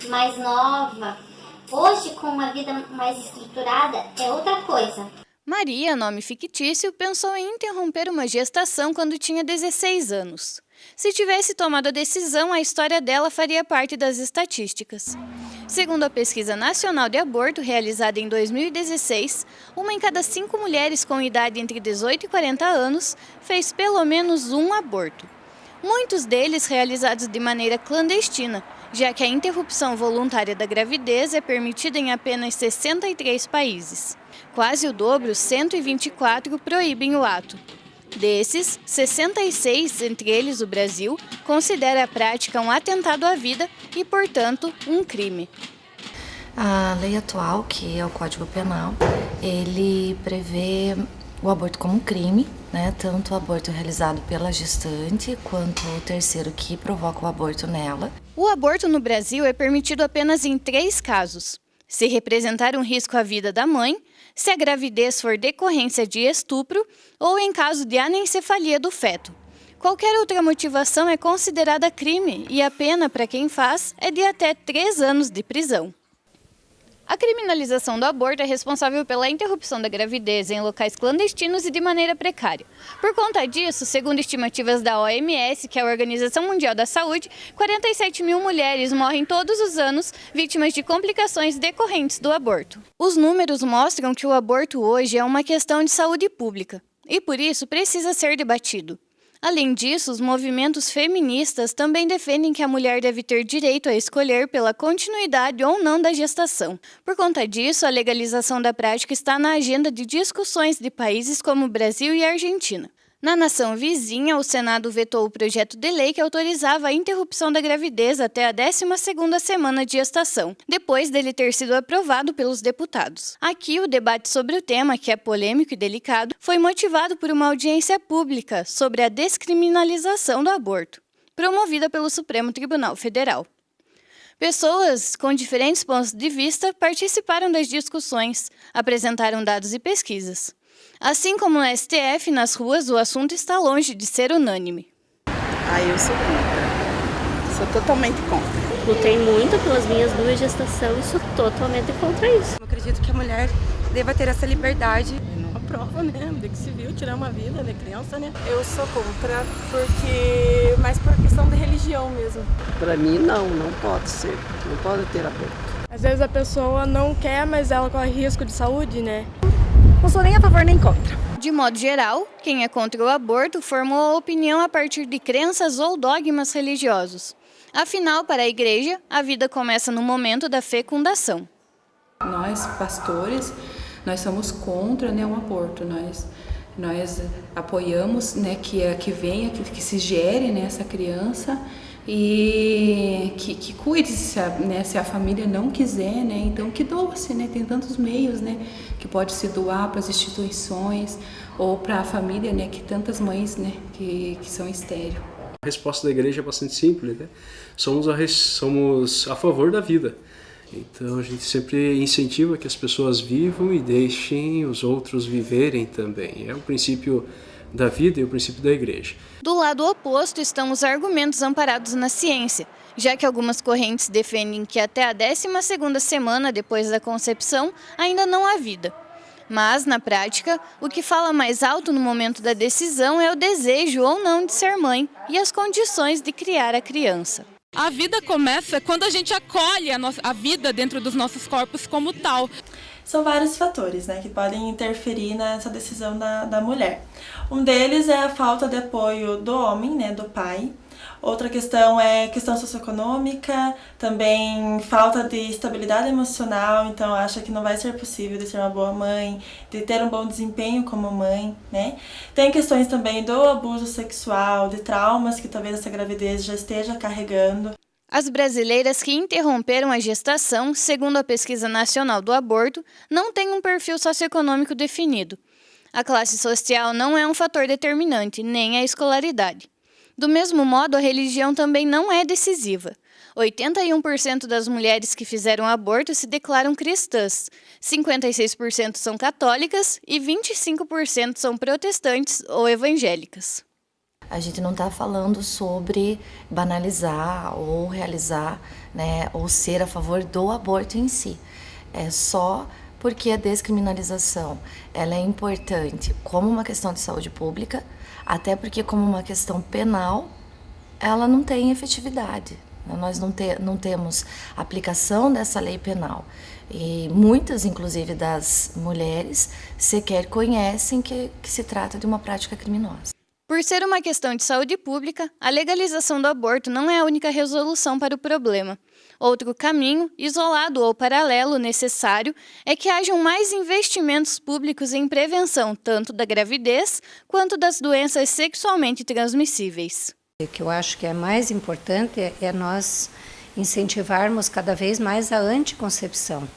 mais nova, hoje com uma vida mais estruturada, é outra coisa. Maria, nome fictício, pensou em interromper uma gestação quando tinha 16 anos. Se tivesse tomado a decisão, a história dela faria parte das estatísticas. Segundo a Pesquisa Nacional de Aborto, realizada em 2016, uma em cada 5 mulheres com idade entre 18 e 40 anos fez pelo menos um aborto. Muitos deles realizados de maneira clandestina, já que a interrupção voluntária da gravidez é permitida em apenas 63 países. Quase o dobro, 124, proíbem o ato. Desses, 66, entre eles o Brasil, considera a prática um atentado à vida e, portanto, um crime. A lei atual, que é o Código Penal, ele prevê o aborto como um crime, né? Tanto o aborto realizado pela gestante quanto o terceiro que provoca o aborto nela. O aborto no Brasil é permitido apenas em 3 casos: se representar um risco à vida da mãe, se a gravidez for decorrência de estupro ou em caso de anencefalia do feto. Qualquer outra motivação é considerada crime e a pena para quem faz é de até 3 anos de prisão. A criminalização do aborto é responsável pela interrupção da gravidez em locais clandestinos e de maneira precária. Por conta disso, segundo estimativas da OMS, que é a Organização Mundial da Saúde, 47 mil mulheres morrem todos os anos vítimas de complicações decorrentes do aborto. Os números mostram que o aborto hoje é uma questão de saúde pública e, por isso, precisa ser debatido. Além disso, os movimentos feministas também defendem que a mulher deve ter direito a escolher pela continuidade ou não da gestação. Por conta disso, a legalização da prática está na agenda de discussões de países como Brasil e Argentina. Na nação vizinha, o Senado vetou o projeto de lei que autorizava a interrupção da gravidez até a 12ª semana de gestação, depois dele ter sido aprovado pelos deputados. Aqui, o debate sobre o tema, que é polêmico e delicado, foi motivado por uma audiência pública sobre a descriminalização do aborto, promovida pelo Supremo Tribunal Federal. Pessoas com diferentes pontos de vista participaram das discussões, apresentaram dados e pesquisas. Assim como no STF, nas ruas, o assunto está longe de ser unânime. Eu sou contra. Sou totalmente contra. Lutei muito pelas minhas 2 gestações e sou totalmente contra isso. Eu acredito que a mulher deva ter essa liberdade. Não aprova, né? De que se viu tirar uma vida de criança, né? Eu sou contra, mais por questão de religião mesmo. Para mim, não pode ser. Não pode ter aborto. Às vezes a pessoa não quer, mas ela corre risco de saúde, né? Não sou nem a favor nem contra. De modo geral, quem é contra o aborto formou a opinião a partir de crenças ou dogmas religiosos. Afinal, para a Igreja, a vida começa no momento da fecundação. Nós, pastores, nós somos contra, né, o aborto. Nós apoiamos, né, que venha, que se gere, né, essa criança e que cuide, se a família não quiser, né, então que doe-se, né, tem tantos meios, né, que pode se doar para as instituições ou para a família, né, que tantas mães, né, que são estéreis. A resposta da igreja é bastante simples, né? Somos a favor da vida. Então a gente sempre incentiva que as pessoas vivam e deixem os outros viverem também. É o princípio da vida e o princípio da igreja. Do lado oposto estão os argumentos amparados na ciência, já que algumas correntes defendem que até a 12ª semana depois da concepção ainda não há vida. Mas, na prática, o que fala mais alto no momento da decisão é o desejo ou não de ser mãe e as condições de criar a criança. A vida começa quando a gente acolhe a vida dentro dos nossos corpos como tal. São vários fatores, né, que podem interferir nessa decisão da mulher. Um deles é a falta de apoio do homem, né, do pai. Outra questão é questão socioeconômica, também falta de estabilidade emocional, então acha que não vai ser possível de ser uma boa mãe, de ter um bom desempenho como mãe, né? Tem questões também do abuso sexual, de traumas que talvez essa gravidez já esteja carregando. As brasileiras que interromperam a gestação, segundo a Pesquisa Nacional do Aborto, não têm um perfil socioeconômico definido. A classe social não é um fator determinante, nem a escolaridade. Do mesmo modo, a religião também não é decisiva. 81% das mulheres que fizeram aborto se declaram cristãs, 56% são católicas e 25% são protestantes ou evangélicas. A gente não está falando sobre banalizar ou realizar, né, ou ser a favor do aborto em si. É só porque a descriminalização ela é importante como uma questão de saúde pública, até porque como uma questão penal, ela não tem efetividade. Nós não temos aplicação dessa lei penal. E muitas, inclusive, das mulheres sequer conhecem que se trata de uma prática criminosa. Por ser uma questão de saúde pública, a legalização do aborto não é a única resolução para o problema. Outro caminho, isolado ou paralelo necessário, é que hajam mais investimentos públicos em prevenção tanto da gravidez quanto das doenças sexualmente transmissíveis. O que eu acho que é mais importante é nós incentivarmos cada vez mais a anticoncepção.